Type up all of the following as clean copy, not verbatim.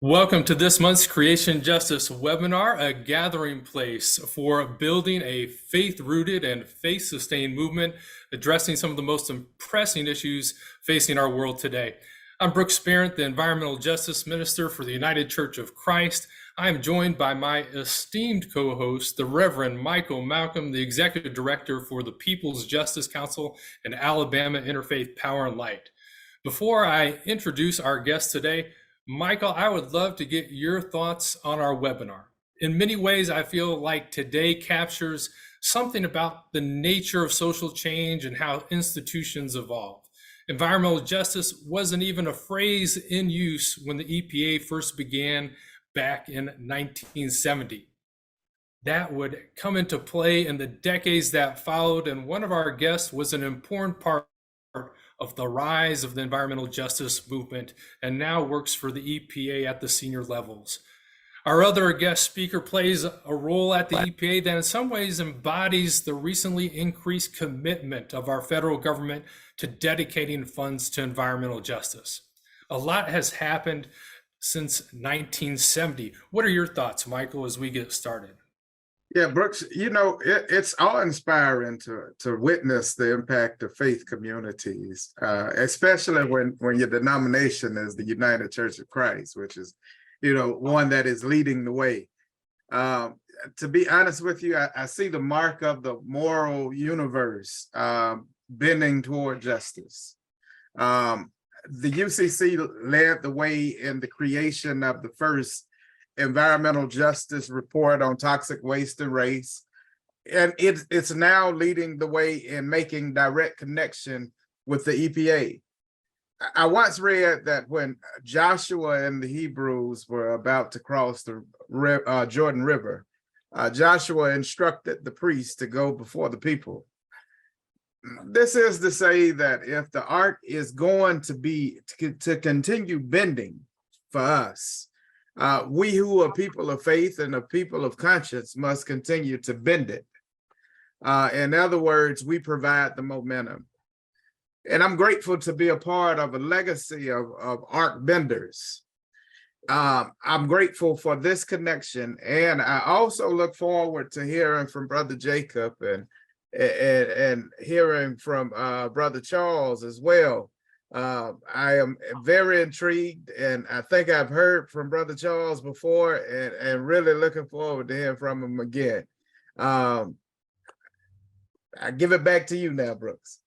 Welcome to this month's Creation Justice webinar, a gathering place for building a faith-rooted and faith-sustained movement addressing some of the most pressing issues facing our world today. I'm Brooks Barrett, the Environmental Justice Minister for the United Church of Christ. I am joined by my esteemed co-host, the Reverend Michael Malcolm, the Executive Director for the People's Justice Council and Alabama Interfaith Power and Light. Before I introduce our guest today, Michael, I would love to get your thoughts on our webinar. In many ways, I feel like today captures something about the nature of social change and how institutions evolve. Environmental justice wasn't even a phrase in use when the EPA first began back in 1970. That would come into play in the decades that followed, and one of our guests was an important part of the rise of the environmental justice movement and now works for the EPA at the senior levels. Our other guest speaker plays a role at the EPA that in some ways embodies the recently increased commitment of our federal government to dedicating funds to environmental justice. A lot has happened since 1970. What are your thoughts, Michael, as we get started? Yeah, Brooks, it's awe-inspiring to witness the impact of faith communities, especially when your denomination is the United Church of Christ, which is, one that is leading the way. To be honest with you, I see the mark of the moral universe bending toward justice. The UCC led the way in the creation of the first environmental justice report on toxic waste and race. And it's now leading the way in making direct connection with the EPA. I once read that when Joshua and the Hebrews were about to cross the Jordan River, Joshua instructed the priests to go before the people. This is to say that if the ark is going to continue bending for us, we who are people of faith and a people of conscience must continue to bend it. In other words, we provide the momentum. And I'm grateful to be a part of a legacy of arc benders. I'm grateful for this connection. And I also look forward to hearing from Brother Jacob and hearing from Brother Charles as well. I am very intrigued, and I think I've heard from Brother Charles before, and really looking forward to hearing from him again. I give it back to you now, Brooks.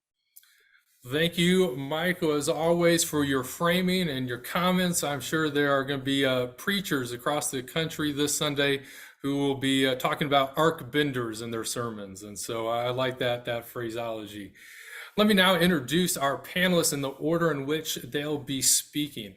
Thank you, Michael, as always, for your framing and your comments. I'm sure there are going to be preachers across the country this Sunday who will be talking about arc benders in their sermons, and so I like that phraseology. Let me now introduce our panelists in the order in which they'll be speaking.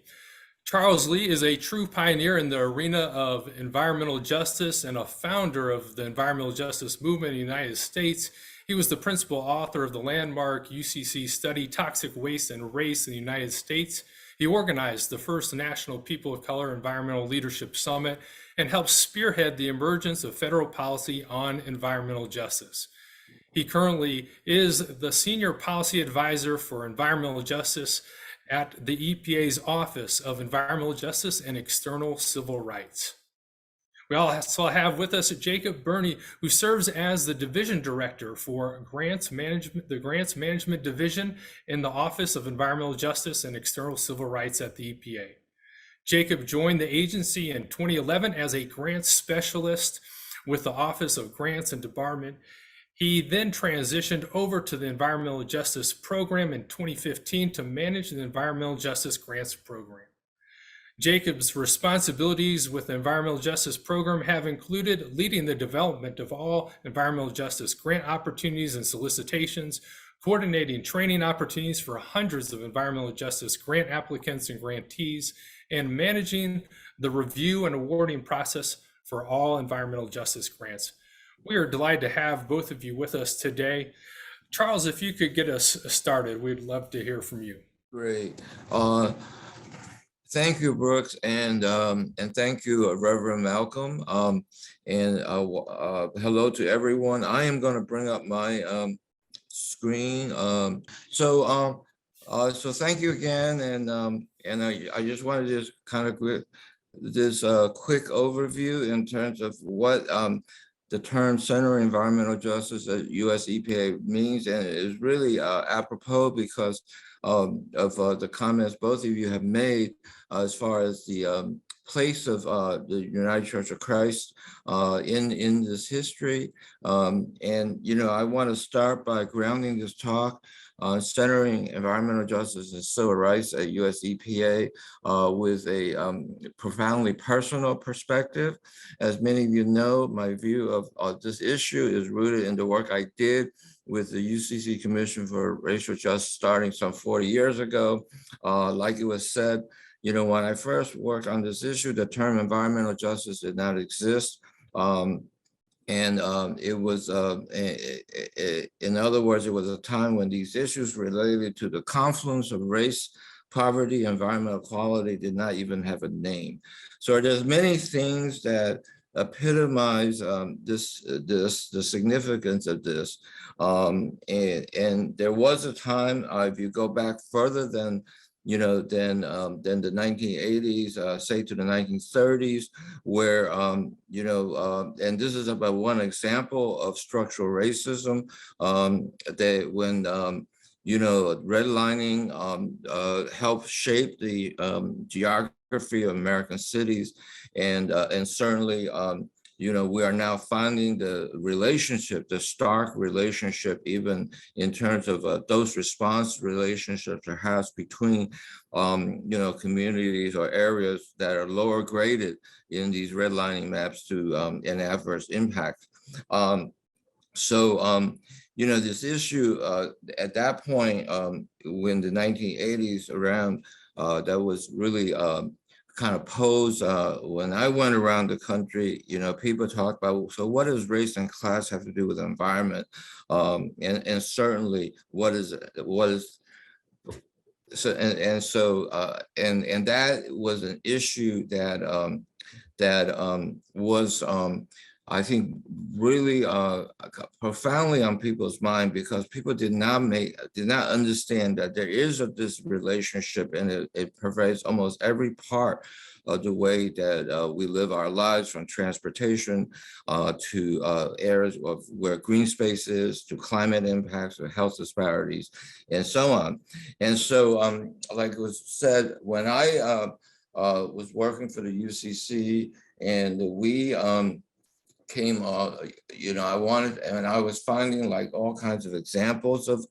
Charles Lee is a true pioneer in the arena of environmental justice and a founder of the environmental justice movement in the United States. He was the principal author of the landmark UCC study, Toxic Waste and Race in the United States. He organized the first National People of Color Environmental Leadership Summit and helped spearhead the emergence of federal policy on environmental justice. He currently is the Senior Policy Advisor for Environmental Justice at the EPA's Office of Environmental Justice and External Civil Rights. We also have with us Jacob Burney, who serves as the Division Director for Grants Management, the Grants Management Division in the Office of Environmental Justice and External Civil Rights at the EPA. Jacob joined the agency in 2011 as a grants specialist with the Office of Grants and Debarment. He then transitioned over to the Environmental Justice Program in 2015 to manage the Environmental Justice Grants Program. Jacob's responsibilities with the Environmental Justice Program have included leading the development of all environmental justice grant opportunities and solicitations, coordinating training opportunities for hundreds of environmental justice grant applicants and grantees, and managing the review and awarding process for all environmental justice grants. We are delighted to have both of you with us today. Charles, if you could get us started, we'd love to hear from you. Great. Thank you, Brooks, and thank you, Reverend Malcolm. Hello to everyone. I am going to bring up my screen. So thank you again, and I just wanted to kind of this quick overview in terms of what the term Center of Environmental Justice at US EPA means, and it is really apropos because of the comments both of you have made as far as the place of the United Church of Christ in this history. And, you know, I want to start by grounding this talk on centering environmental justice and civil rights at US EPA with a profoundly personal perspective. As many of you know, my view of this issue is rooted in the work I did with the UCC Commission for Racial Justice starting some 40 years ago. Like it was said, you know, when I first worked on this issue, the term environmental justice did not exist. It was, in other words, it was a time when these issues related to the confluence of race, poverty, environmental equality did not even have a name. So there's many things that epitomize the significance of this. And there was a time, if you go back further than the 1980s, say to the 1930s, where, and this is about one example of structural racism, that when, redlining helped shape the geography of American cities, and certainly, we are now finding the relationship, the stark relationship, even in terms of dose response relationships perhaps between, communities or areas that are lower graded in these redlining maps to an adverse impact. This issue at that point, when the 1980s around, that was really kind of posed when I went around the country. People talk about, so what does race and class have to do with the environment? And certainly what is so and that was an issue that was I think really profoundly on people's mind, because people did not understand that there is this relationship, and it pervades almost every part of the way that we live our lives, from transportation to areas of where green space is, to climate impacts, or health disparities, and so on. And so, like it was said, when I was working for the UCC, and we came, I wanted, and I was finding like all kinds of examples of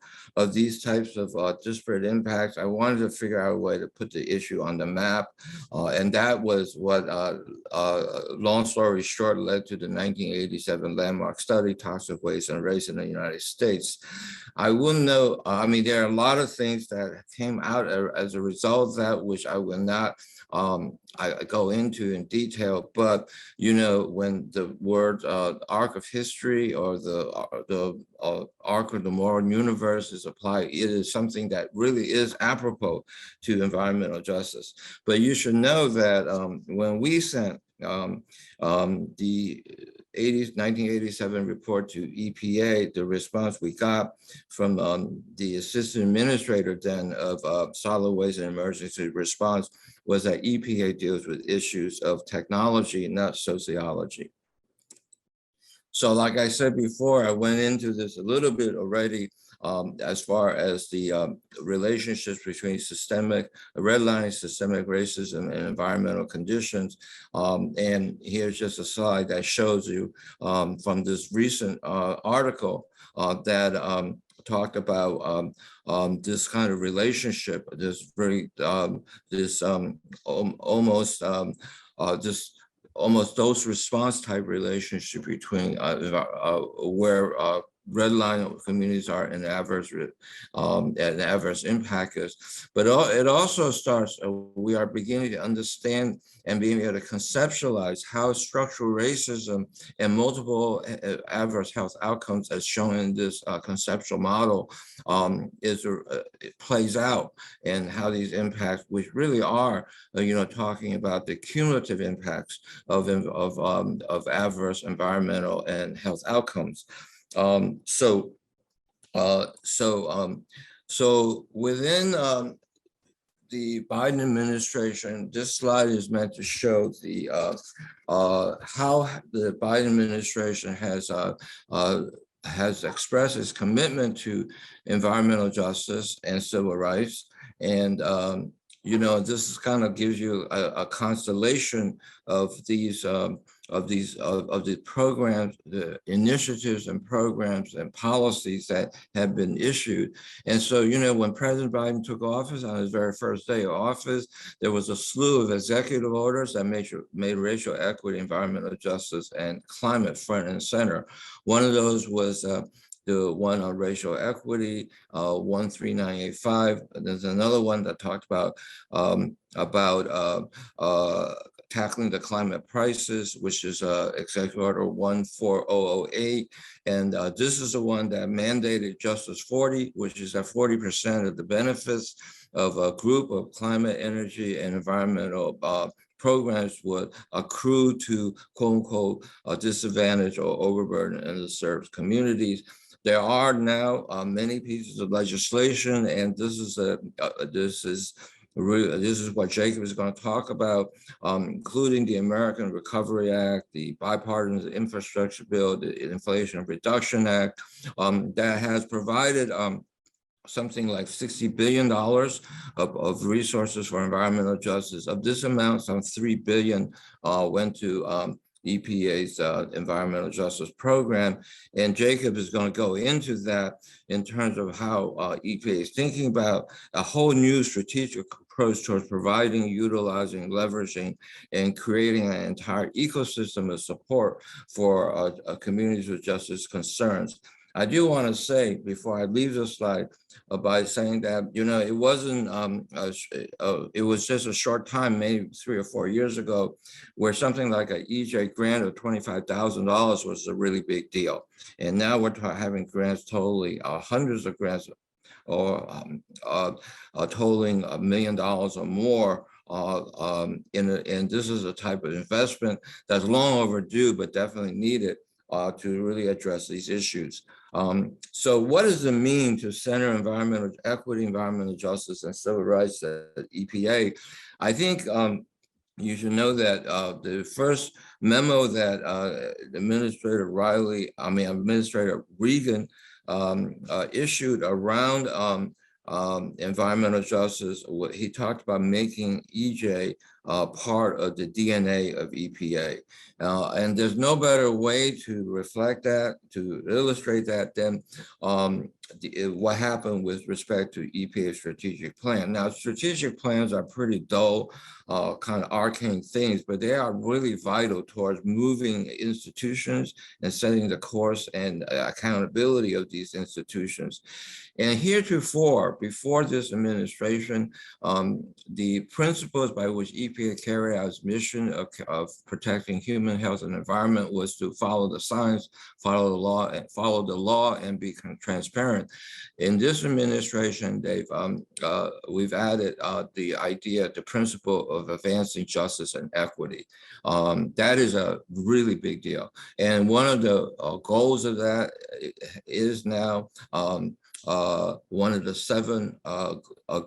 these types of disparate impacts. I wanted to figure out a way to put the issue on the map. And that was what, long story short, led to the 1987 landmark study, Toxic Waste and Race in the United States. I wouldn't know, there are a lot of things that came out as a result of that, which I will not I go into in detail, but when the word arc of history or the arc of the moral universe is applied, it is something that really is apropos to environmental justice. But you should know that when we sent the 1987 report to EPA, the response we got from the assistant administrator then of solid waste and emergency response was that EPA deals with issues of technology, not sociology. So like I said before, I went into this a little bit already as far as the relationships between systemic redlining, systemic racism, and environmental conditions. And here's just a slide that shows you from this recent article that talked about this kind of relationship, this very, almost dose response type relationship between where redline communities are in adverse impact is. But it also starts, we are beginning to understand and being able to conceptualize how structural racism and multiple adverse health outcomes, as shown in this conceptual model, it plays out, and how these impacts, which really are, talking about the cumulative impacts of adverse environmental and health outcomes. So within the Biden administration, this slide is meant to show the how the Biden administration has expressed its commitment to environmental justice and civil rights. And you know, this kind of gives you a constellation of these of the programs, the initiatives and programs and policies that have been issued. And so, you know, when President Biden took office on his very first day of office, there was a slew of executive orders that made racial equity, environmental justice, and climate front and center. One of those was the one on racial equity, 13985. There's another one that talked about tackling the climate crisis, which is Executive Order 14008. And this is the one that mandated Justice 40, which is that 40% of the benefits of a group of climate, energy, and environmental programs would accrue to quote unquote disadvantaged or overburdened and underserved communities. There are now many pieces of legislation, and this is what Jacob is going to talk about, including the American Recovery Act, the Bipartisan Infrastructure Bill, the Inflation Reduction Act, that has provided something like $60 billion of resources for environmental justice. Of this amount, some $3 billion went to EPA's environmental justice program. And Jacob is going to go into that in terms of how EPA is thinking about a whole new strategic approach towards providing, utilizing, leveraging, and creating an entire ecosystem of support for communities with justice concerns. I do want to say, before I leave this slide, by saying that, you know, it wasn't, it was just a short time, maybe 3 or 4 years ago, where something like an EJ grant of $25,000 was a really big deal. And now we're having grants totally, hundreds of grants, or totaling $1 million or more. And this is a type of investment that's long overdue, but definitely needed to really address these issues. So what does it mean to center environmental equity, environmental justice, and civil rights at EPA? I think you should know that the first memo that Administrator Regan issued around environmental justice, he talked about making EJ part of the DNA of EPA. And there's no better way to reflect that, to illustrate that than what happened with respect to EPA's strategic plan. Now, strategic plans are pretty dull, kind of arcane things, but they are really vital towards moving institutions and setting the course and accountability of these institutions. And heretofore, before this administration, the principles by which EPA carried out its mission of protecting human health and environment was to follow the science, follow the law, and be transparent. In this administration, we've added the idea, the principle of advancing justice and equity. That is a really big deal. And one of the goals of that is now one of the 7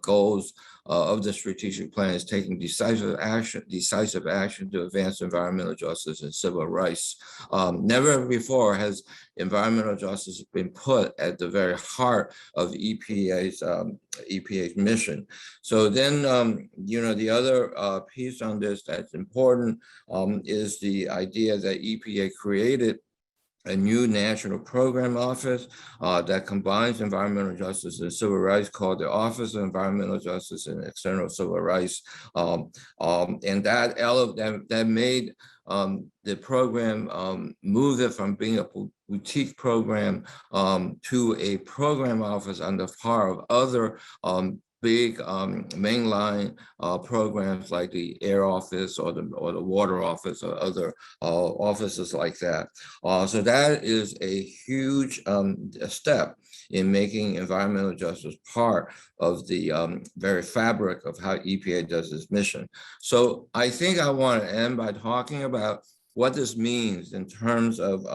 goals of the strategic plan is taking decisive action to advance environmental justice and civil rights. Never before has environmental justice been put at the very heart of EPA's mission. So then, you know, the other piece on this that's important is the idea that EPA created a new national program office that combines environmental justice and civil rights, called the Office of Environmental Justice and External Civil Rights. And that made the program, moved it from being a boutique program to a program office on the par of other big mainline programs like the Air Office or the Water Office or other offices like that. So that is a huge step in making environmental justice part of the very fabric of how EPA does its mission. So I think I want to end by talking about what this means in terms of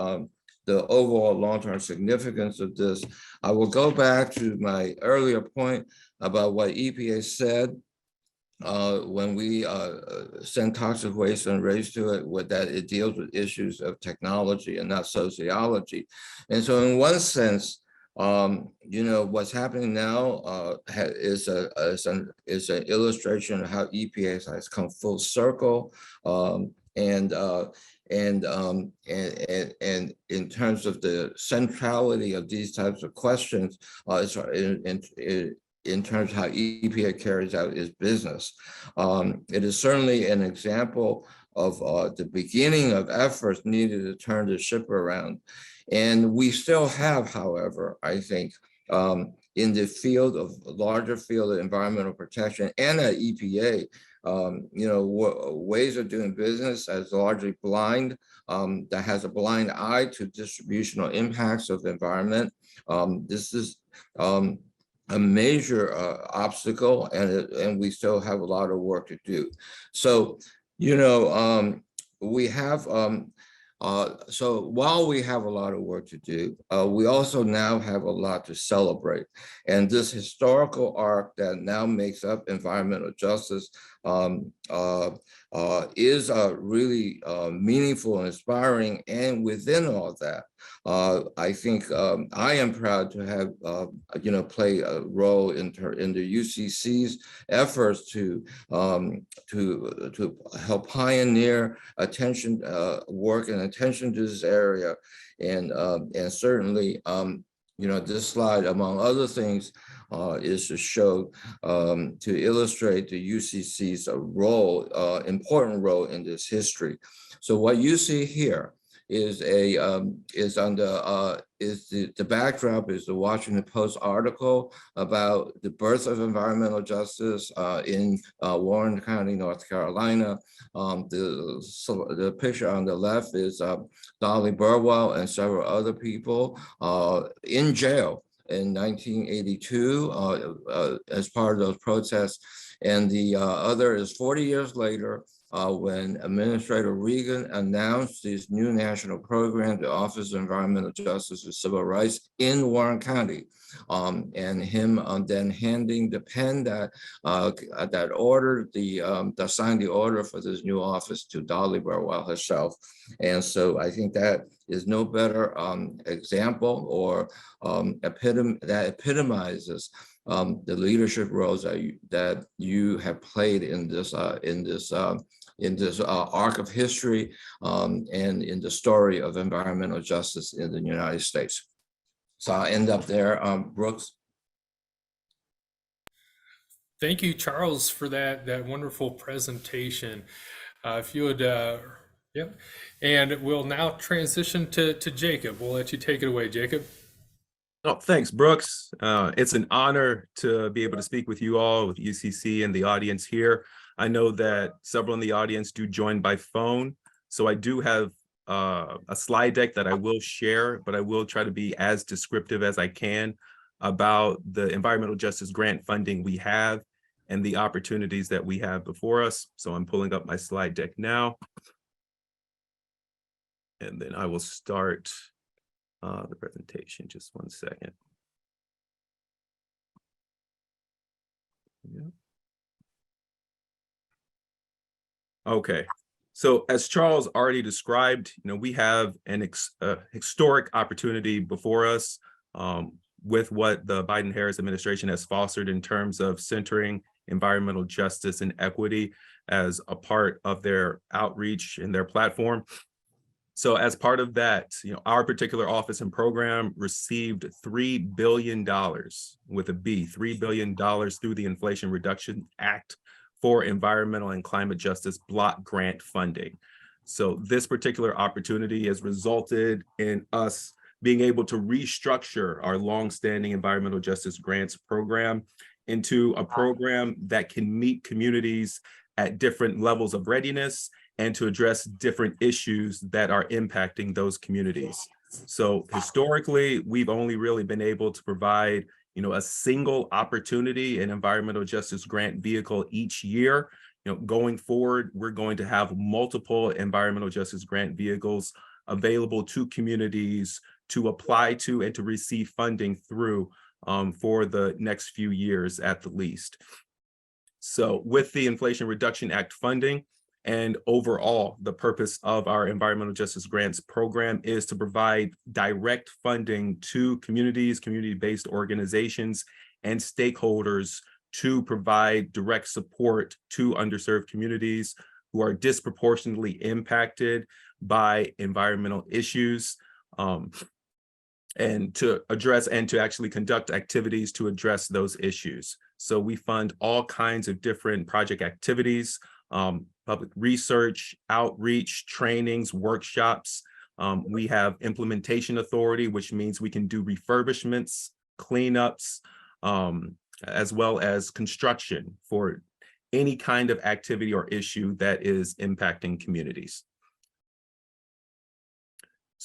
the overall long-term significance of this. I will go back to my earlier point about what EPA said when we send toxic waste and race to it, with that it deals with issues of technology and not sociology. And so in one sense, what's happening now is an illustration of how EPA has come full circle, and in terms of the centrality of these types of questions, in terms of how EPA carries out its business. It is certainly an example of the beginning of efforts needed to turn the ship around. And we still have, however, I think, in the larger field of environmental protection and at EPA, ways of doing business as largely blind, that has a blind eye to distributional impacts of the environment. This is a major obstacle, and we still have a lot of work to do. So, we have, so while we have a lot of work to do, we also now have a lot to celebrate. And this historical arc that now makes up environmental justice is really meaningful and inspiring. And within all that, I think I am proud to have play a role in the UCC's efforts to help pioneer attention work and attention to this area, and certainly this slide, among other things, is to show, to illustrate the UCC's role, important role in this history. So what you see here is the backdrop is the Washington Post article about the birth of environmental justice in Warren County, North Carolina. The picture on the left is Dolly Burwell and several other people in jail in 1982 as part of those protests. And the other is 40 years later, when Administrator Reagan announced this new national program, the Office of Environmental Justice and Civil Rights in Warren County, and him then handing the pen that ordered that signed the order for this new office to Dolly Burwell herself. And so I think that is no better example or that epitomizes the leadership roles that you have played in this arc of history, and in the story of environmental justice in the United States. So I'll end up there, Brooks. Thank you, Charles, for that wonderful presentation. If you would, yep. And we'll now transition to Jacob. We'll let you take it away, Jacob. Oh, thanks, Brooks. It's an honor to be able to speak with you all, with UCC and the audience here. I know that several in the audience do join by phone, so I do have a slide deck that I will share, but I will try to be as descriptive as I can about the environmental justice grant funding we have and the opportunities that we have before us. So I'm pulling up my slide deck now, and then I will start the presentation. Just one second. Yeah. Okay, so as Charles already described, we have an historic opportunity before us with what the Biden-Harris administration has fostered in terms of centering environmental justice and equity as a part of their outreach and their platform. So as part of that, our particular office and program received $3 billion with a B, $3 billion through the Inflation Reduction Act for environmental and climate justice block grant funding. So this particular opportunity has resulted in us being able to restructure our longstanding environmental justice grants program into a program that can meet communities at different levels of readiness and to address different issues that are impacting those communities. So historically, we've only really been able to provide a single opportunity, an environmental justice grant vehicle each year. Going forward, we're going to have multiple environmental justice grant vehicles available to communities to apply to and to receive funding through for the next few years at the least. So with the Inflation Reduction Act funding, and overall, the purpose of our Environmental Justice Grants program is to provide direct funding to communities, community-based organizations, and stakeholders to provide direct support to underserved communities who are disproportionately impacted by environmental issues, and to address and to actually conduct activities to address those issues. So we fund all kinds of different project activities, public research, outreach, trainings, workshops. We have implementation authority, which means we can do refurbishments, cleanups, as well as construction for any kind of activity or issue that is impacting communities.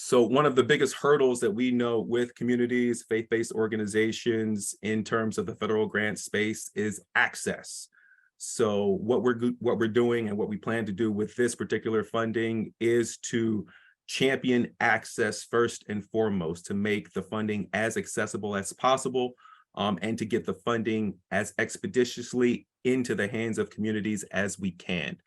So one of the biggest hurdles that we know with communities, faith-based organizations in terms of the federal grant space is access. So what we're doing and what we plan to do with this particular funding is to champion access first and foremost, to make the funding as accessible as possible, and to get the funding as expeditiously into the hands of communities as we can.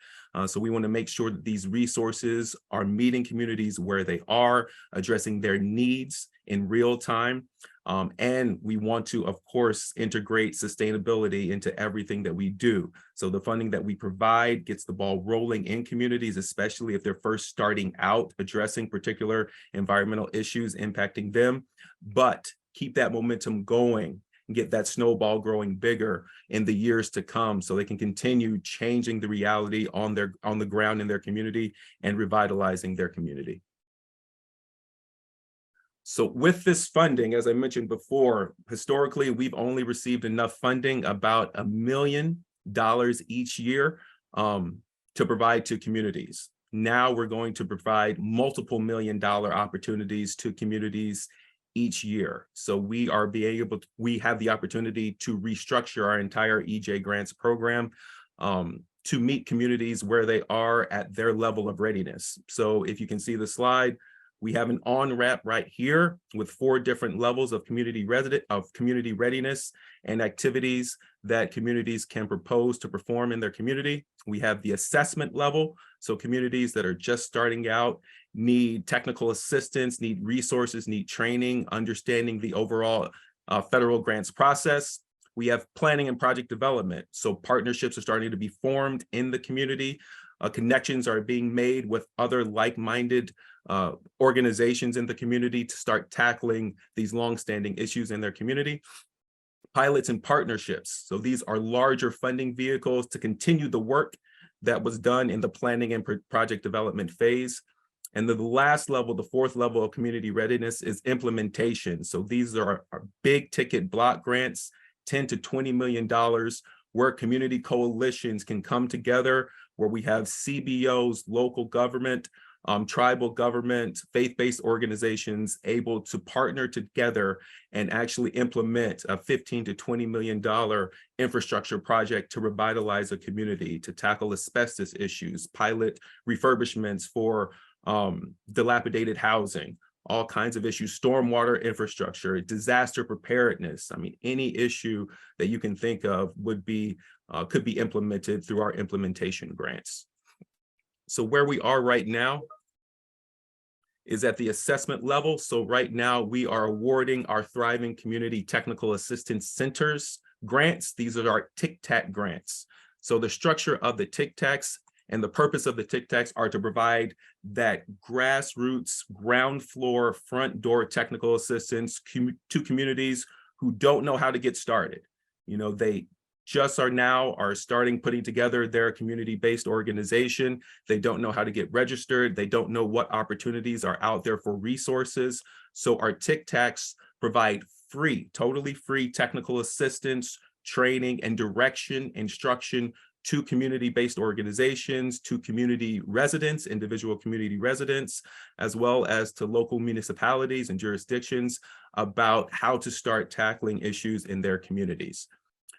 So we want to make sure that these resources are meeting communities where they are, addressing their needs in real time. And we want to, of course, integrate sustainability into everything that we do. So the funding that we provide gets the ball rolling in communities, especially if they're first starting out addressing particular environmental issues impacting them, but keep that momentum going and get that snowball growing bigger in the years to come so they can continue changing the reality on the ground in their community and revitalizing their community. So with this funding, as I mentioned before, historically, we've only received enough funding, about $1 million each year, to provide to communities. Now we're going to provide multiple $1 million opportunities to communities each year. So we have the opportunity to restructure our entire EJ Grants program to meet communities where they are at their level of readiness. So if you can see the slide, we have an on-ramp right here with 4 different levels of community readiness and activities that communities can propose to perform in their community. We have the assessment level. So communities that are just starting out need technical assistance, need resources, need training, understanding the overall federal grants process. We have planning and project development. So partnerships are starting to be formed in the community. Connections are being made with other like-minded organizations in the community to start tackling these long-standing issues in their community. Pilots and partnerships. So these are larger funding vehicles to continue the work that was done in the planning and project development phase. And then the last level, the 4th level of community readiness, is implementation. So these are our big ticket block grants, $10 to $20 million, where community coalitions can come together, where we have CBOs, local government, tribal government, faith-based organizations able to partner together and actually implement a $15 to $20 million infrastructure project to revitalize a community, to tackle asbestos issues, pilot refurbishments for dilapidated housing, all kinds of issues, stormwater infrastructure, disaster preparedness. I mean, any issue that you can think of would be could be implemented through our implementation grants. So where we are right now is at the assessment level. So right now we are awarding our Thriving Community Technical Assistance Centers grants. These are our TIC-TAC grants. So the structure of the TIC-TACs and the purpose of the TIC-TACs are to provide that grassroots, ground floor, front door technical assistance to communities who don't know how to get started. You know, they just are starting putting together their community-based organization. They don't know how to get registered. They don't know what opportunities are out there for resources. So our TIC-TACs provide free, totally free technical assistance, training, and direction, instruction to community-based organizations, to community residents, individual community residents, as well as to local municipalities and jurisdictions about how to start tackling issues in their communities.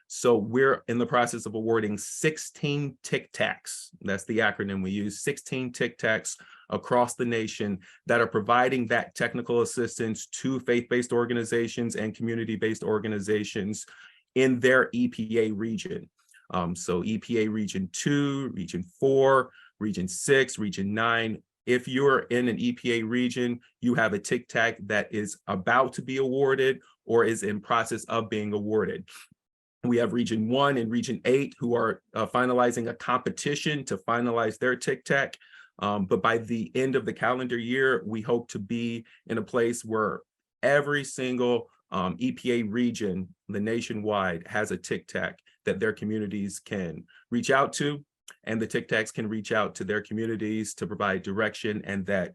So we're in the process of awarding 16 TIC-TACs. That's the acronym we use, 16 TIC-TACs across the nation that are providing that technical assistance to faith-based organizations and community-based organizations in their EPA region. So EPA Region 2, Region 4, Region 6, Region 9. If you're in an EPA region, you have a TICTAC that is about to be awarded or is in process of being awarded. We have Region 1 and Region 8 who are finalizing a competition to finalize their TICTAC. But by the end of the calendar year, we hope to be in a place where every single EPA region, the nationwide, has a TICTAC that their communities can reach out to, and the TICTACs can reach out to their communities to provide direction and that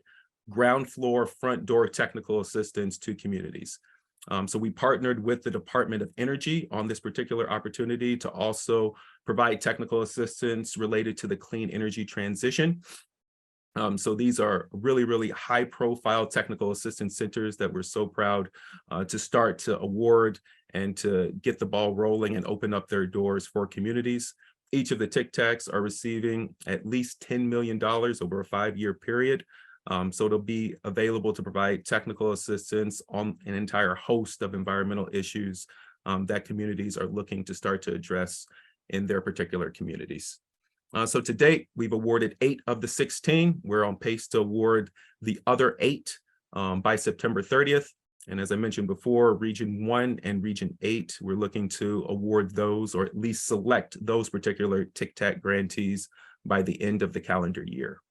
ground floor, front door technical assistance to communities. So we partnered with the Department of Energy on this particular opportunity to also provide technical assistance related to the clean energy transition. So these are really, really high profile technical assistance centers that we're so proud to start to award and to get the ball rolling and open up their doors for communities. Each of the TICTACs are receiving at least $10 million over a 5-year period. So it'll be available to provide technical assistance on an entire host of environmental issues that communities are looking to start to address in their particular communities. So to date, we've awarded 8 of the 16. We're on pace to award the other 8 by September 30th. And as I mentioned before, Region 1 and Region 8, we're looking to award those or at least select those particular TICTAC grantees by the end of the calendar year.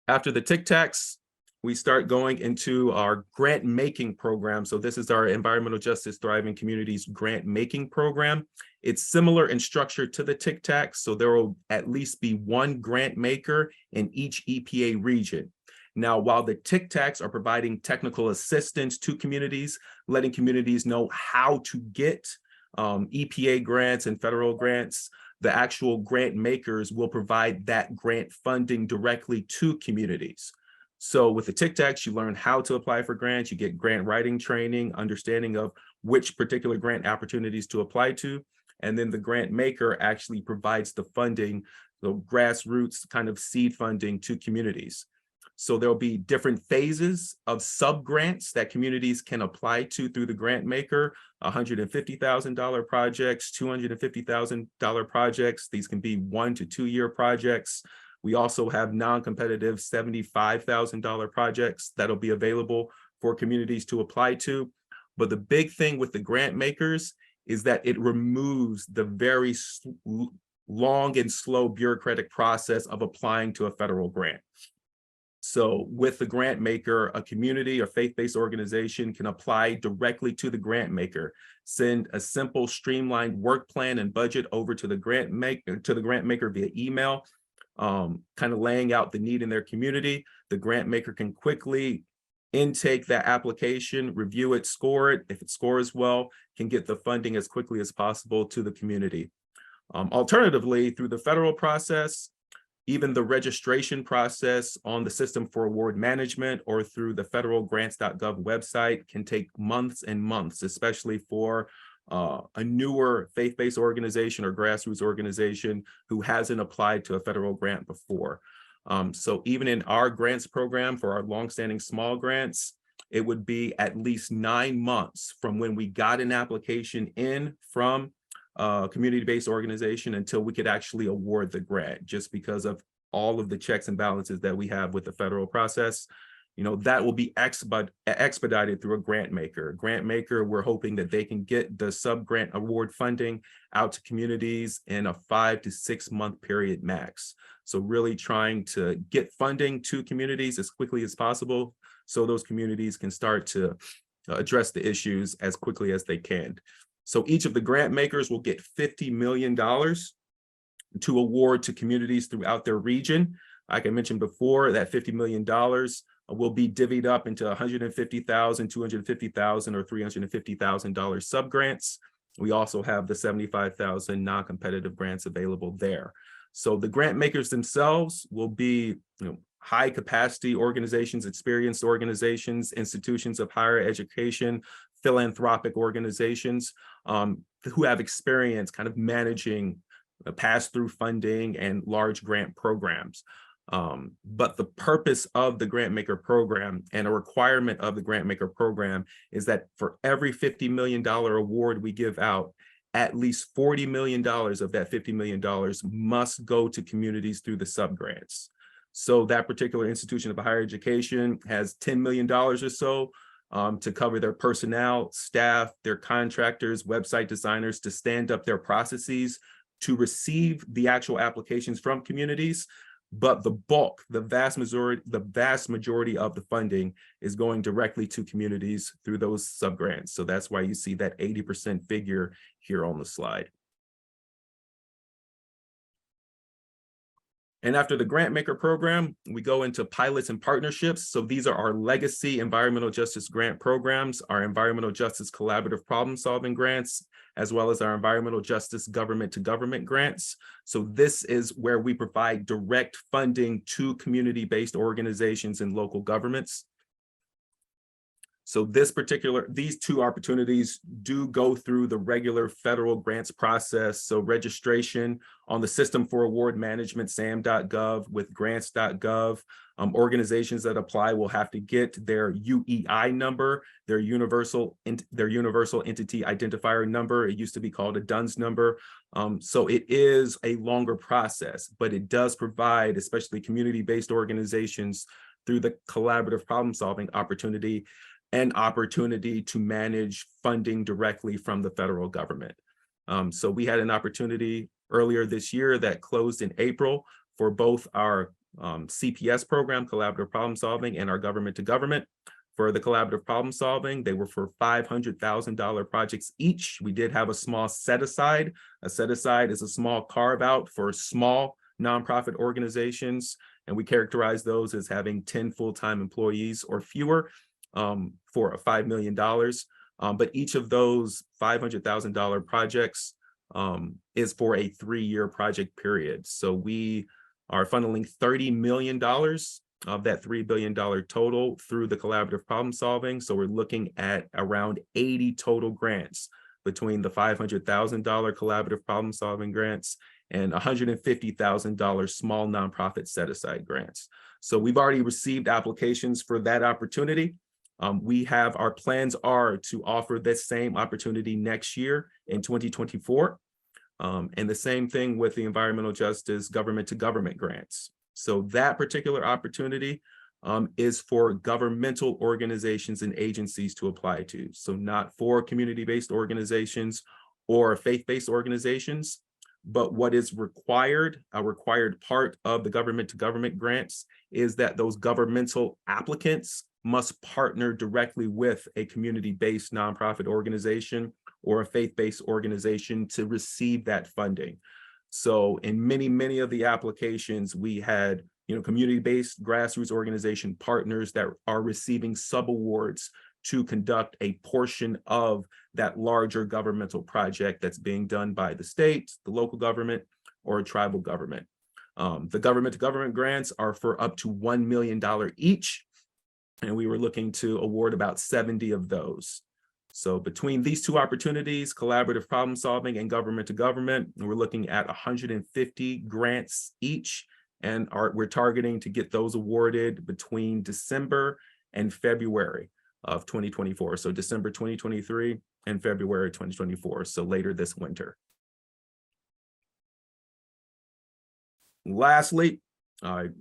After the TICTACs, we start going into our grant making program. So this is our Environmental Justice Thriving Communities grant making program. It's similar in structure to the TICTAC. So there will at least be one grant maker in each EPA region. Now, while the TICTACs are providing technical assistance to communities, letting communities know how to get EPA grants and federal grants, the actual grant makers will provide that grant funding directly to communities. So with the TICTACs, you learn how to apply for grants, you get grant writing training, understanding of which particular grant opportunities to apply to, and then the grant maker actually provides the funding, the grassroots kind of seed funding to communities. So there'll be different phases of sub-grants that communities can apply to through the grant maker, $150,000 projects, $250,000 projects. These can be 1 to 2 year projects. We also have non-competitive $75,000 projects that'll be available for communities to apply to. But the big thing with the grant makers is that it removes the very long and slow bureaucratic process of applying to a federal grant. So with the grant maker, a community or faith-based organization can apply directly to the grant maker, send a simple streamlined work plan and budget over to the grant maker via email, kind of laying out the need in their community. The grant maker can quickly intake that application, review it, score it. If it scores well, can get the funding as quickly as possible to the community. Alternatively, through the federal process, even the registration process on the System for Award Management or through the federalgrants.gov website can take months and months, especially for a newer faith-based organization or grassroots organization who hasn't applied to a federal grant before. So even in our grants program for our longstanding small grants, it would be at least 9 months from when we got an application in from community-based organization until we could actually award the grant, just because of all of the checks and balances that we have with the federal process. You know, that will be expedited through a grant maker. Grant maker, we're hoping that they can get the sub-grant award funding out to communities in a 5 to 6 month period max. So really trying to get funding to communities as quickly as possible so those communities can start to address the issues as quickly as they can. So each of the grant makers will get $50 million to award to communities throughout their region. Like I mentioned before, that $50 million will be divvied up into $150,000, $250,000, or $350,000 subgrants. We also have the $75,000 non-competitive grants available there. So the grant makers themselves will be, high capacity organizations, experienced organizations, institutions of higher education, philanthropic organizations who have experience kind of managing pass-through funding and large grant programs. But the purpose of the Grant Maker program and a requirement of the Grant Maker program is that for every $50 million award we give out, at least $40 million of that $50 million must go to communities through the subgrants. So that particular institution of higher education has $10 million or so to cover their personnel, staff, their contractors, website designers, to stand up their processes to receive the actual applications from communities. But the bulk, the vast majority of the funding is going directly to communities through those subgrants. So that's why you see that 80% figure here on the slide. And after the Grant Maker program, we go into pilots and partnerships. So these are our legacy environmental justice grant programs, our environmental justice collaborative problem solving grants, as well as our environmental justice government to government grants. So this is where we provide direct funding to community-based organizations and local governments. So these two opportunities do go through the regular federal grants process. So registration on the System for Award Management, sam.gov, with grants.gov. Organizations that apply will have to get their UEI number, their universal entity identifier number. It used to be called a DUNS number. So it is a longer process, but it does provide, especially community-based organizations, through the collaborative problem-solving opportunity, an opportunity to manage funding directly from the federal government. So we had an opportunity earlier this year that closed in April for both our CPS program, collaborative problem solving, and our government to government. For the collaborative problem solving, they were for $500,000 projects each. We did have a small set aside. A set aside is a small carve out for small nonprofit organizations, and we characterize those as having 10 full-time employees or fewer. For $5 million. But each of those $500,000 projects is for a 3-year project period. So we are funneling $30 million of that $3 billion total through the collaborative problem solving. So we're looking at around 80 total grants between the $500,000 collaborative problem solving grants and $150,000 small nonprofit set aside grants. So we've already received applications for that opportunity. Our plans are to offer this same opportunity next year in 2024. And the same thing with the environmental justice government to government grants. So that particular opportunity is for governmental organizations and agencies to apply to. So not for community-based organizations or faith-based organizations, but what is required, a required part of the government to government grants, is that those governmental applicants must partner directly with a community-based nonprofit organization or a faith-based organization to receive that funding. So in many of the applications, we had community-based grassroots organization partners that are receiving subawards to conduct a portion of that larger governmental project that's being done by the state, the local government, or a tribal government. The government to government grants are for up to $1 million each. And we were looking to award about 70 of those. So between these two opportunities, collaborative problem solving and government to government, we're looking at 150 grants each, and we're targeting to get those awarded between December and February of 2024. So December 2023 and February 2024, so later this winter. Lastly,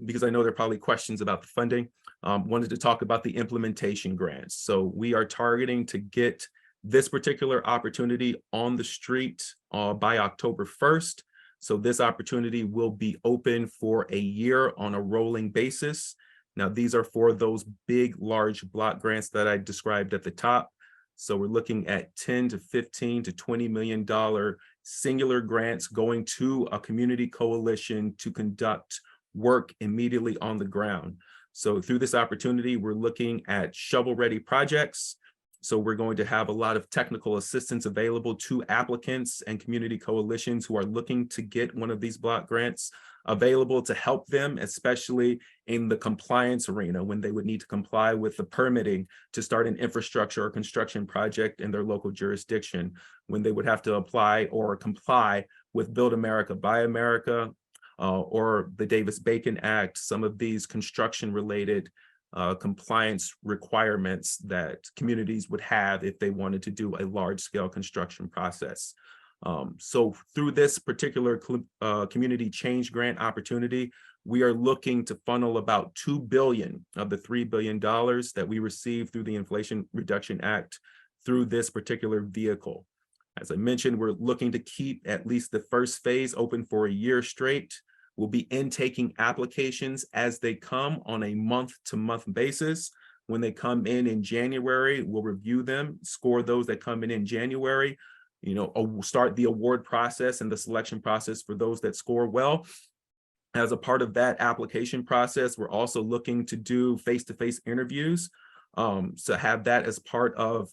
because I know there are probably questions about the funding, wanted to talk about the implementation grants. So we are targeting to get this particular opportunity on the street by October 1st. So this opportunity will be open for a year on a rolling basis. Now, these are for those big, large block grants that I described at the top. So we're looking at 10 to 15 to $20 million singular grants going to a community coalition to conduct work immediately on the ground. So through this opportunity, we're looking at shovel-ready projects. So we're going to have a lot of technical assistance available to applicants and community coalitions who are looking to get one of these block grants available to help them, especially in the compliance arena, when they would need to comply with the permitting to start an infrastructure or construction project in their local jurisdiction, when they would have to apply or comply with Build America, Buy America, or the Davis-Bacon Act, some of these construction-related compliance requirements that communities would have if they wanted to do a large-scale construction process. So through this particular community change grant opportunity, we are looking to funnel about $2 billion of the $3 billion that we received through the Inflation Reduction Act through this particular vehicle. As I mentioned, we're looking to keep at least the first phase open for a year straight. We'll be intaking applications as they come on a month-to-month basis. When they come in January, we'll review them, score those that come in January, start the award process and the selection process for those that score well. As a part of that application process, we're also looking to do face-to-face interviews. So have that as part of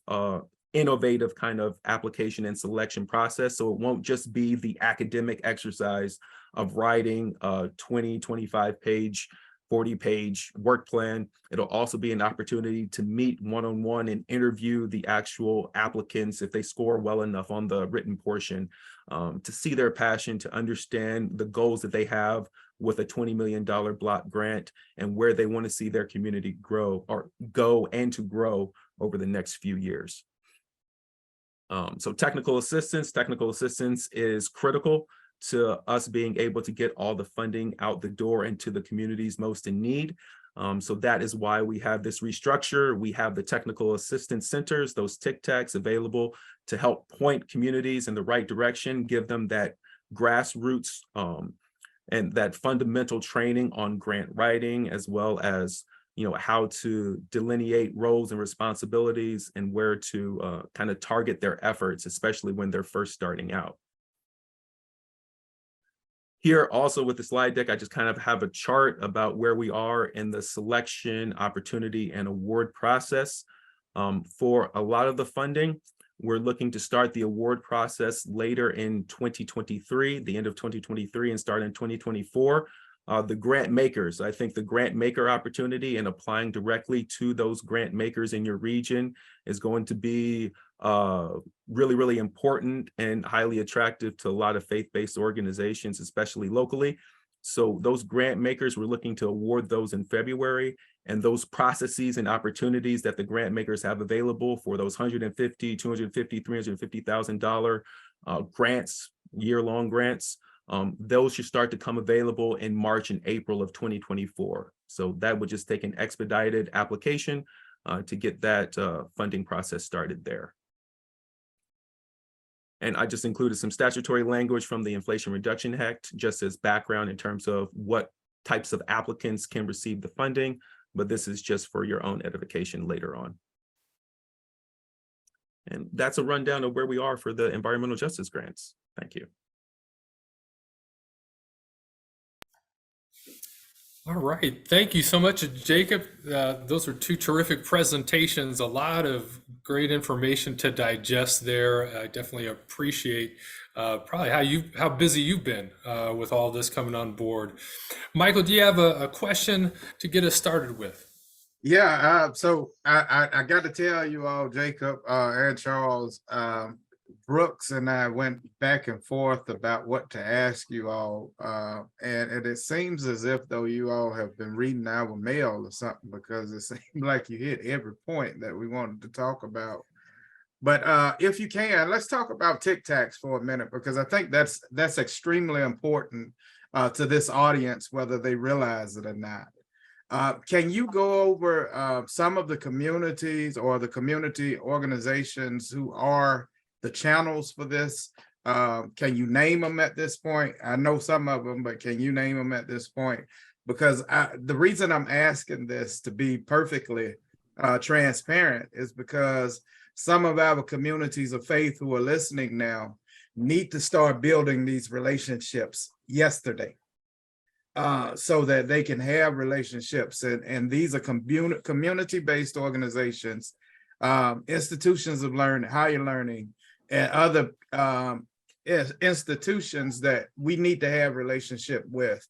innovative kind of application and selection process. So it won't just be the academic exercise of writing a 20, 25 page, 40 page work plan. It'll also be an opportunity to meet one-on-one and interview the actual applicants if they score well enough on the written portion, to see their passion, to understand the goals that they have with a $20 million block grant and where they want to see their community grow or go and to grow over the next few years. So technical assistance is critical to us being able to get all the funding out the door and to the communities most in need. So that is why we have this restructure. We have the technical assistance centers, those TIC-TACs available to help point communities in the right direction, give them that grassroots and that fundamental training on grant writing, as well as how to delineate roles and responsibilities and where to kind of target their efforts, especially when they're first starting out. Here also with the slide deck, I just kind of have a chart about where we are in the selection, opportunity, and award process. For a lot of the funding, we're looking to start the award process later in 2023, the end of 2023, and start in 2024. The grant makers, I think the grant maker opportunity and applying directly to those grant makers in your region is going to be really, really important and highly attractive to a lot of faith-based organizations, especially locally. So those grant makers, we're looking to award those in February, and those processes and opportunities that the grant makers have available for those $150, $250, $350,000 grants, year-long grants, those should start to come available in March and April of 2024. So that would just take an expedited application to get that funding process started there. And I just included some statutory language from the Inflation Reduction Act, just as background in terms of what types of applicants can receive the funding, but this is just for your own edification later on. And that's a rundown of where we are for the environmental justice grants. Thank you. All right. Thank you so much, Jacob. Those are two terrific presentations, a lot of great information to digest there. I definitely appreciate probably how busy you've been with all this coming on board. Michael, do you have a question to get us started with? Yeah, so I got to tell you all, Jacob and Charles, Brooks and I went back and forth about what to ask you all, and it seems as if though you all have been reading our mail or something, because it seemed like you hit every point that we wanted to talk about. But if you can, let's talk about TIC-TACs for a minute, because I think that's extremely important to this audience, whether they realize it or not. Can you go over some of the communities or the community organizations who are the channels for this? Can you name them at this point? I know some of them, but can you name them at this point? Because the reason I'm asking this, to be perfectly transparent, is because some of our communities of faith who are listening now need to start building these relationships yesterday, so that they can have relationships. And these are community-based organizations, institutions of learning, higher learning, and other institutions that we need to have relationship with,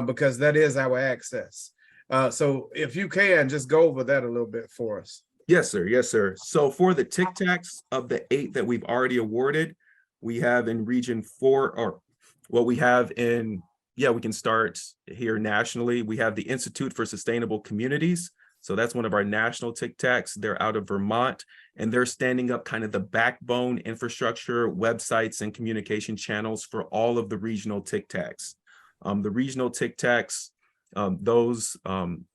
because that is our access. So if you can, just go over that a little bit for us. Yes, sir. Yes, sir. So for the TIC-TACs, of the 8 that we've already awarded, we have in region 4, or what we have in yeah, we can start here nationally. We have the Institute for Sustainable Communities. So that's one of our national TICTACs. They're out of Vermont, and they're standing up kind of the backbone infrastructure, websites, and communication channels for all of the regional TICTACs. The regional TICTACs, those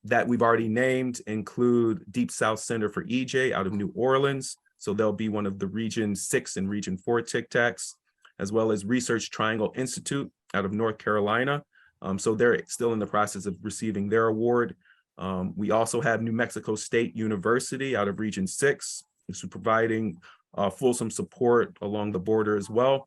that we've already named include Deep South Center for EJ out of New Orleans. So they'll be one of the Region 6 and Region 4 TICTACs, as well as Research Triangle Institute out of North Carolina. So they're still in the process of receiving their award. We also have New Mexico State University out of Region 6, who's providing fulsome support along the border as well.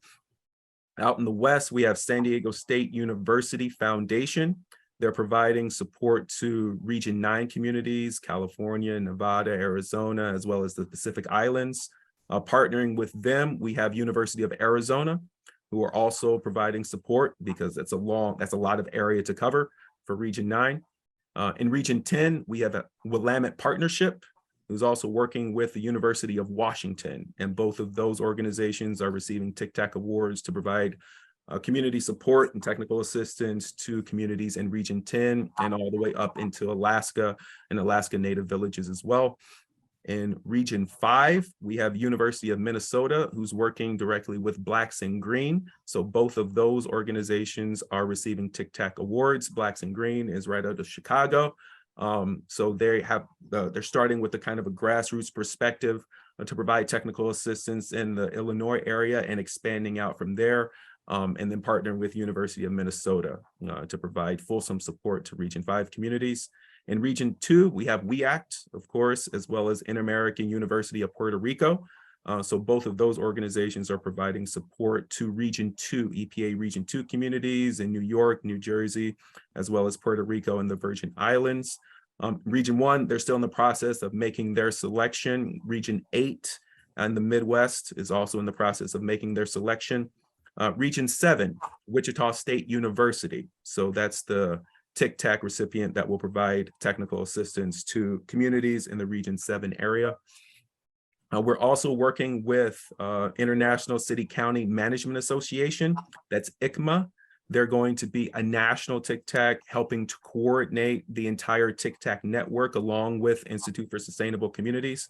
Out in the West, we have San Diego State University Foundation. They're providing support to Region 9 communities, California, Nevada, Arizona, as well as the Pacific Islands. Partnering with them, we have University of Arizona, who are also providing support because that's a lot of area to cover for Region 9. In Region 10, we have a Willamette Partnership, who's also working with the University of Washington. And both of those organizations are receiving TICTAC awards to provide community support and technical assistance to communities in Region 10 and all the way up into Alaska and Alaska Native villages as well. In Region 5, we have University of Minnesota, who's working directly with Blacks in Green. So both of those organizations are receiving TICTAC awards. Blacks in Green is right out of Chicago. So they're starting with a kind of a grassroots perspective to provide technical assistance in the Illinois area and expanding out from there. And then partnering with University of Minnesota to provide fulsome support to Region 5 communities. In Region 2, we have WEACT, of course, as well as Inter-American University of Puerto Rico. So both of those organizations are providing support to Region 2, EPA Region 2 communities in New York, New Jersey, as well as Puerto Rico and the Virgin Islands. Region 1, they're still in the process of making their selection. Region 8 and the Midwest is also in the process of making their selection. Region 7, Wichita State University. So that's the TICTAC recipient that will provide technical assistance to communities in the Region 7 area. We're also working with International City County Management Association, that's ICMA. They're going to be a national TICTAC helping to coordinate the entire TICTAC network along with Institute for Sustainable Communities.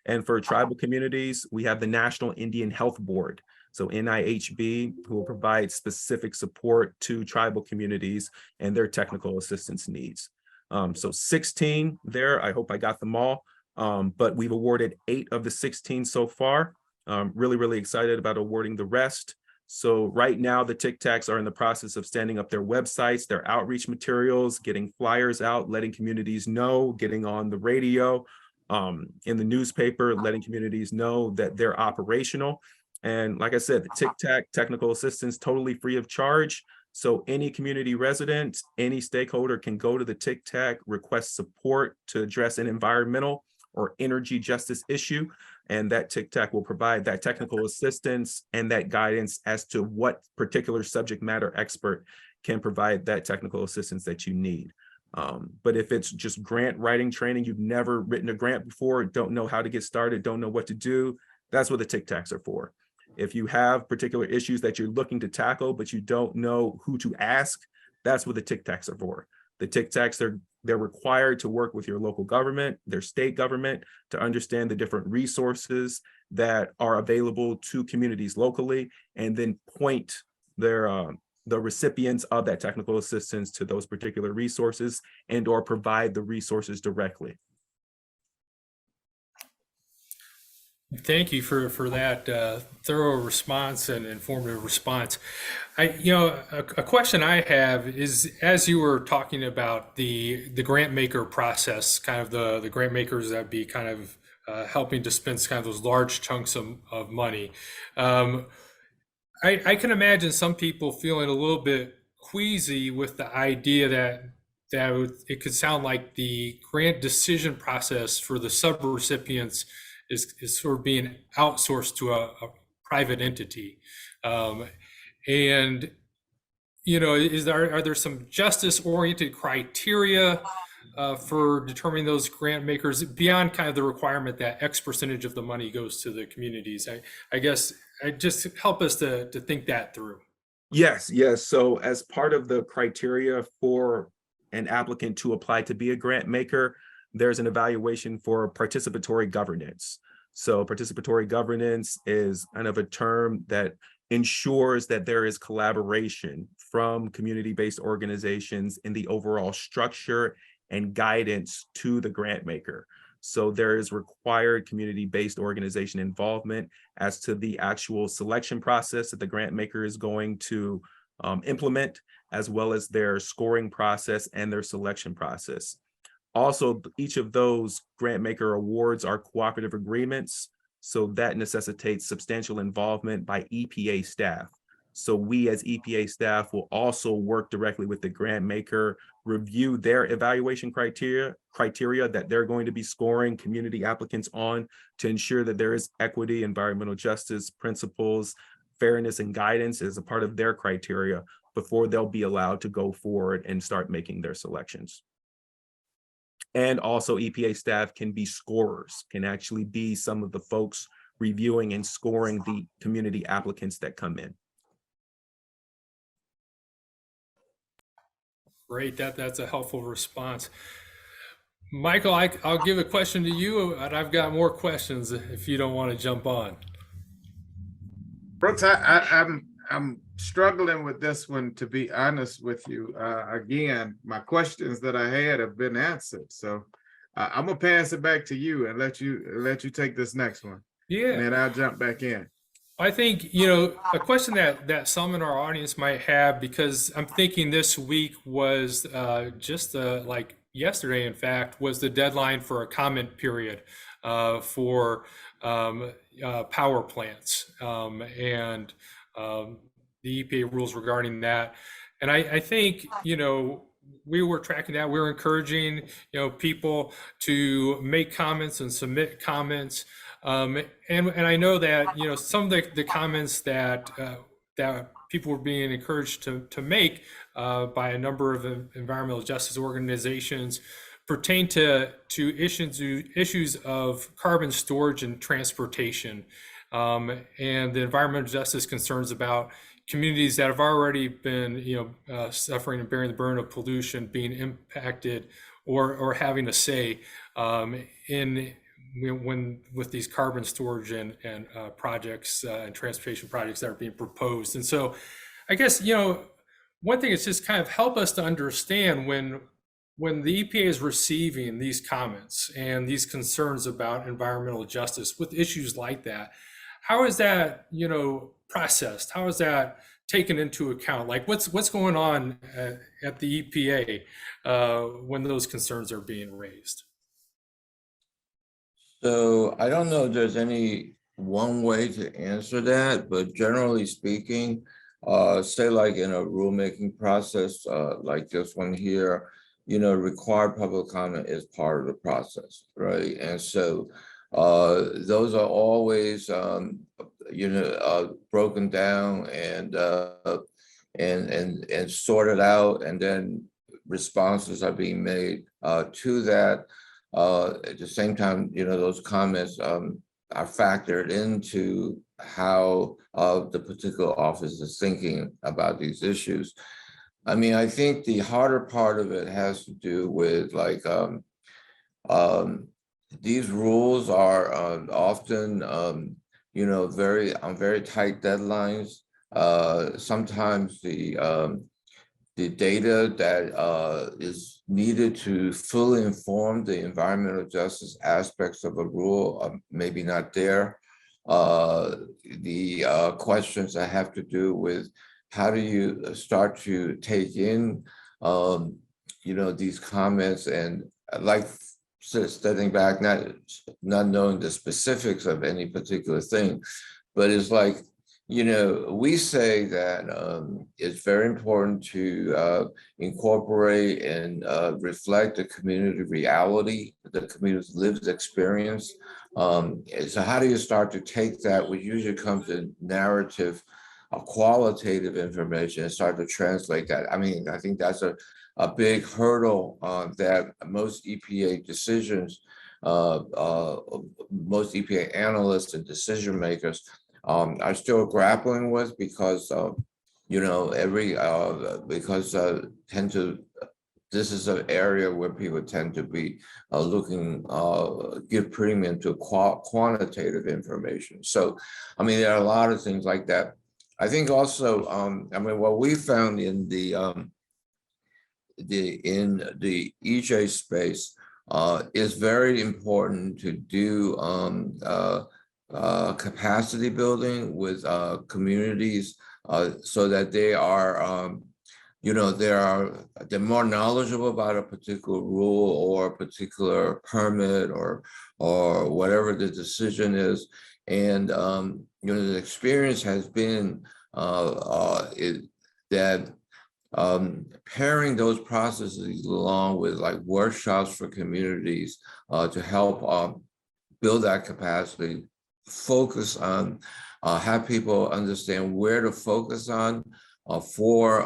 And for tribal communities, we have the National Indian Health Board. So NIHB, who will provide specific support to tribal communities and their technical assistance needs. So 16 there, I hope I got them all, but we've awarded 8 of the 16 so far. Really excited about awarding the rest. So right now the TICTACs are in the process of standing up their websites, their outreach materials, getting flyers out, letting communities know, getting on the radio, in the newspaper, letting communities know that they're operational. And like I said, the TICTAC technical assistance totally free of charge. So any community resident, any stakeholder can go to the TICTAC, request support to address an environmental or energy justice issue. And that TICTAC will provide that technical assistance and that guidance as to what particular subject matter expert can provide that technical assistance that you need. But if it's just grant writing training, you've never written a grant before, don't know how to get started, don't know what to do, that's what the TICTACs are for. If you have particular issues that you're looking to tackle, but you don't know who to ask, that's what the TICTACs are for. The TICTACs, they're required to work with your local government, their state government, to understand the different resources that are available to communities locally, and then point the recipients of that technical assistance to those particular resources and or provide the resources directly. Thank you for that thorough response and informative response. A question I have is, as you were talking about the grant maker process, kind of the grant makers that be kind of helping dispense kind of those large chunks of money. I can imagine some people feeling a little bit queasy with the idea that it could sound like the grant decision process for the sub-recipients is sort of being outsourced to a private entity. And, are there some justice-oriented criteria for determining those grant makers beyond kind of the requirement that X percentage of the money goes to the communities? I guess just help us to think that through. Yes, yes. So as part of the criteria for an applicant to apply to be a grant maker, there's an evaluation for participatory governance. So participatory governance is kind of a term that ensures that there is collaboration from community-based organizations in the overall structure and guidance to the grant maker. So there is required community-based organization involvement as to the actual selection process that the grant maker is going to implement, as well as their scoring process and their selection process. Also, each of those grant maker awards are cooperative agreements, so that necessitates substantial involvement by EPA staff. So we as EPA staff will also work directly with the grant maker, review their evaluation criteria that they're going to be scoring community applicants on to ensure that there is equity, environmental justice principles, fairness, and guidance as a part of their criteria before they'll be allowed to go forward and start making their selections. And also EPA staff can be scorers, can actually be some of the folks reviewing and scoring the community applicants that come in. Great, that's a helpful response. Michael, I'll give a question to you, and I've got more questions if you don't want to jump on. Brooks, I'm struggling with this one, to be honest with you. Again, my questions that I had have been answered, so I'm gonna pass it back to you and let you take this next one. Yeah. And then I'll jump back in. I think, you know, a question that some in our audience might have, because I'm thinking this week was just like yesterday, in fact, was the deadline for a comment period for power plants and the EPA rules regarding that. And I think, you know, we were tracking that. We were encouraging, you know, people to make comments and submit comments. And I know that, you know, some of the comments that that people were being encouraged to make by a number of environmental justice organizations pertain to issues of carbon storage and transportation, and the environmental justice concerns about communities that have already been, you know, suffering and bearing the burden of pollution, being impacted or having a say in when with these carbon storage and projects and transportation projects that are being proposed. And so I guess, you know, one thing is just kind of help us to understand when the EPA is receiving these comments and these concerns about environmental justice with issues like that, how is that, you know, processed? How is that taken into account? Like what's going on at the EPA when those concerns are being raised? So I don't know if there's any one way to answer that, but generally speaking, say like in a rulemaking process, like this one here, you know, required public comment is part of the process, right? And so those are always, you know, broken down and sorted out, and then responses are being made to that. At the same time, you know, those comments are factored into how the particular office is thinking about these issues. I mean, I think the harder part of it has to do with like these rules are often you know, very tight deadlines. Sometimes the data that is needed to fully inform the environmental justice aspects of a rule are maybe not there. The questions that have to do with how do you start to take in, you know, these comments, and like stepping back, not knowing the specifics of any particular thing, but it's like, you know, we say that it's very important to incorporate and reflect the community reality, the community's lived experience. So how do you start to take that, which usually comes in narrative, qualitative information, and start to translate that? I mean, I think that's a big hurdle that most EPA decisions, most EPA analysts and decision makers are still grappling with, because every because tend to this is an area where people tend to be looking give premium to quantitative information. So, I mean, there are a lot of things like that. I think also, I mean, what we found in the EJ space is very important to do capacity building with communities so that they are, they're more knowledgeable about a particular rule or a particular permit or whatever the decision is. And, the experience has been that pairing those processes along with like workshops for communities to help build that capacity, focus on, have people understand where to focus on for,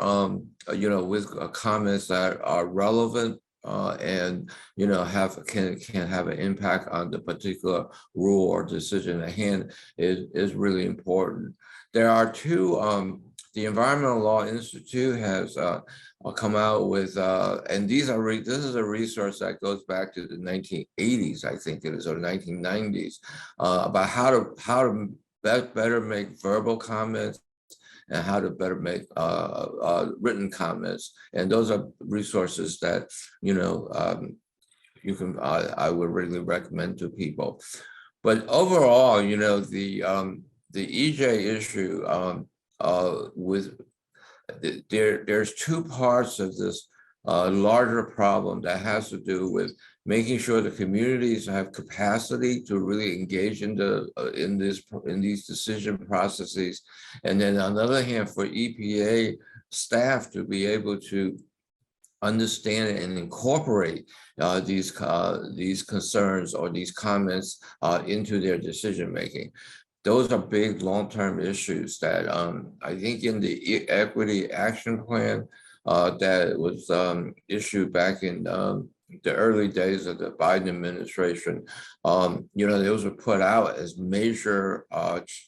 with comments that are relevant and, can have an impact on the particular rule or decision at hand is really important. There are two, the Environmental Law Institute has come out with, and this is a resource that goes back to the 1980s, I think it is, or 1990s, about how to better make verbal comments and how to better make written comments. And those are resources that, you can, I would really recommend to people. But overall, the EJ issue, with there's two parts of this larger problem that has to do with making sure the communities have capacity to really engage in these decision processes, and then on the other hand, for EPA staff to be able to understand and incorporate these concerns or these comments into their decision making. Those are big long-term issues that I think in the Equity Action Plan that was issued back in the early days of the Biden administration, those were put out as major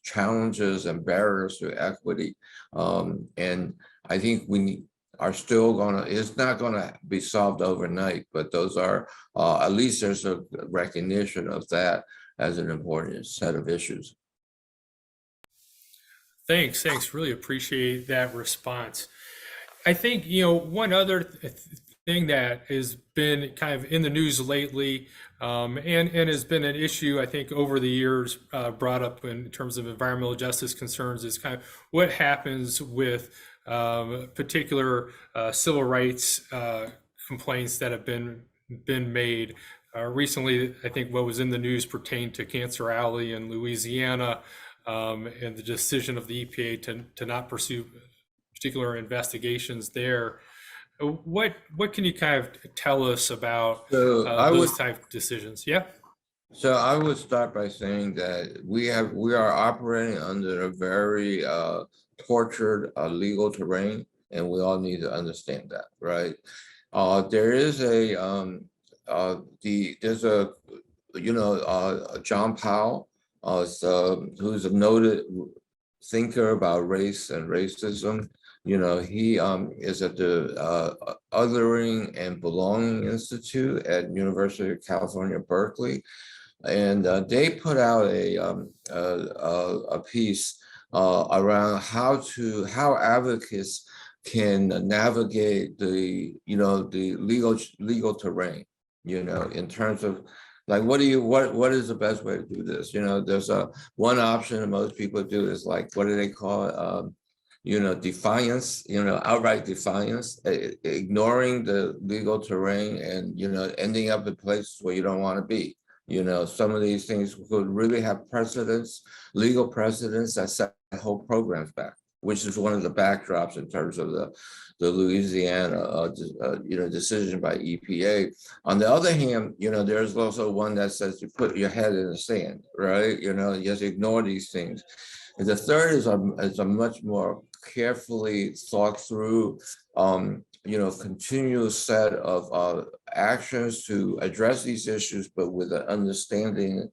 challenges and barriers to equity. And I think we are still it's not gonna be solved overnight, but those are, at least there's a recognition of that as an important set of issues. Thanks. Really appreciate that response. I think, one other thing that has been kind of in the news lately, and has been an issue, I think, over the years, brought up in terms of environmental justice concerns, is kind of what happens with particular civil rights complaints that have been made. Recently, I think what was in the news pertained to Cancer Alley in Louisiana, and the decision of the EPA to not pursue particular investigations there. What can you kind of tell us about those type of decisions? Yeah. So I would start by saying that we are operating under a very tortured legal terrain, and we all need to understand that, right? There is John Powell, who's a noted thinker about race and racism. He is at the Othering and Belonging Institute at University of California, Berkeley. And they put out a piece around how advocates can navigate the legal terrain, in terms of like, what is the best way to do this? There's one option that most people do is like, what do they call it? Defiance, outright defiance, ignoring the legal terrain and, ending up in places where you don't want to be. Some of these things could really have legal precedents that set whole programs back, which is one of the backdrops in terms of the Louisiana, decision by EPA. On the other hand, there's also one that says you put your head in the sand, right? Just ignore these things. And the third is a much more carefully thought through, continuous set of actions to address these issues, but with an understanding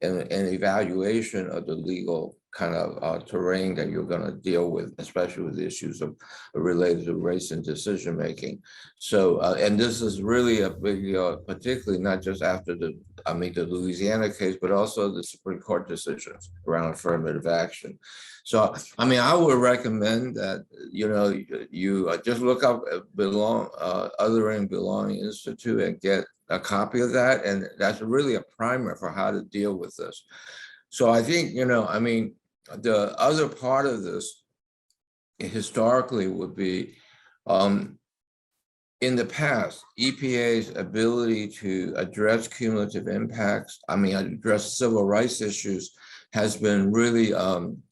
and evaluation of the legal kind of terrain that you're going to deal with, especially with issues of related to race and decision making. So, and this is really a big, particularly not just after the Louisiana case, but also the Supreme Court decisions around affirmative action. So, I mean, I would recommend that, you just look up Othering Belonging Institute and get a copy of that. And that's really a primer for how to deal with this. So I think, the other part of this historically would be, in the past, EPA's ability to address cumulative impacts, address civil rights issues, has been really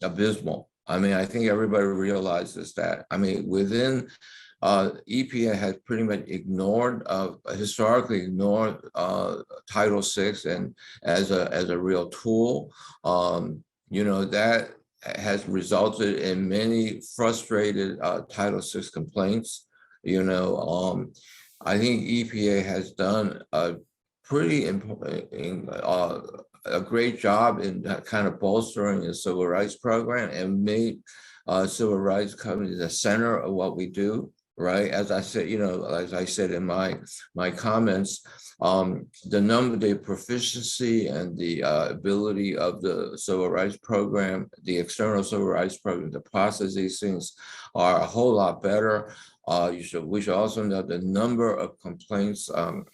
abysmal. I think everybody realizes that. Within EPA has pretty much historically ignored Title VI and as a real tool. That has resulted in many frustrated Title VI complaints. I think EPA has done a pretty a great job in kind of bolstering the civil rights program and made civil rights come the center of what we do. Right, as I said, as I said in my comments, the proficiency and the ability of the civil rights program, the external civil rights program, to process these things are a whole lot better. We should also know the number of complaints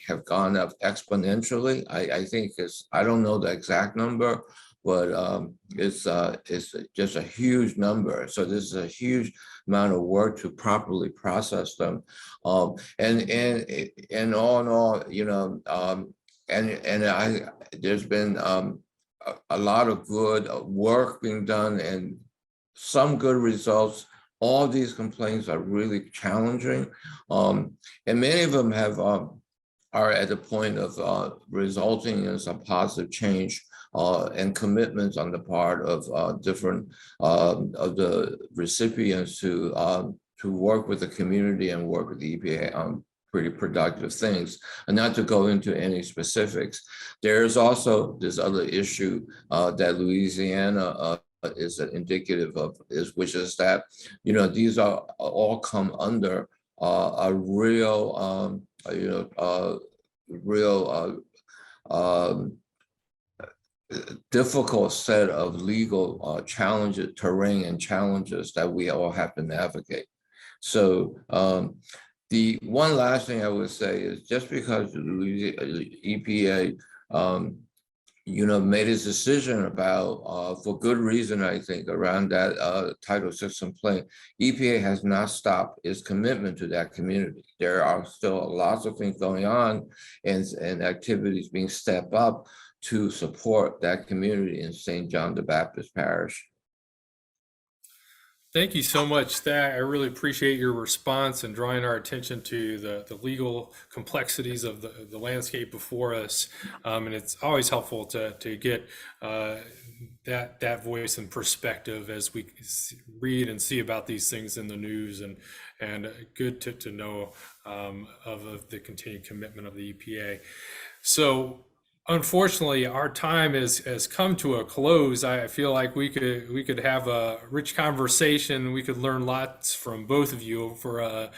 have gone up exponentially. I think I don't know the exact number, but it's just a huge number. So this is a huge amount of work to properly process them, and all in all, there's been a lot of good work being done and some good results. All these complaints are really challenging, and many of them are at the point of resulting in some positive change and commitments on the part of different of the recipients to work with the community and work with the EPA on pretty productive things. And not to go into any specifics, there's also this other issue that Louisiana is indicative of, which is that these are all come under a real difficult set of legal challenges, terrain and challenges that we all have to navigate. So the one last thing I would say is, just because the EPA made its decision about, for good reason, I think, around that Title VI complaint, EPA has not stopped its commitment to that community. There are still lots of things going on and activities being stepped up to support that community in St. John the Baptist Parish. Thank you so much, Thad. I really appreciate your response and drawing our attention to the legal complexities of the landscape before us. And it's always helpful to get that voice and perspective as we read and see about these things in the news, and good to know of the continued commitment of the EPA. So, unfortunately, our time has come to a close. I feel like we could have a rich conversation. We could learn lots from both of you for a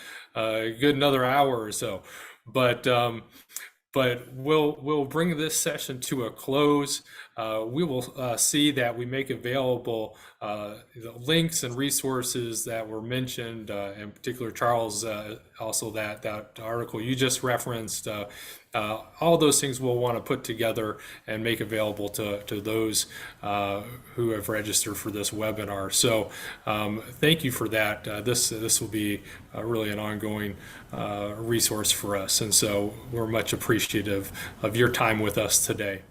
good another hour or so. But we'll bring this session to a close. We will see that we make available the links and resources that were mentioned, in particular, Charles, also that article you just referenced. All those things we'll want to put together and make available to those who have registered for this webinar. So thank you for that. This will be really an ongoing resource for us. And so we're much appreciative of your time with us today.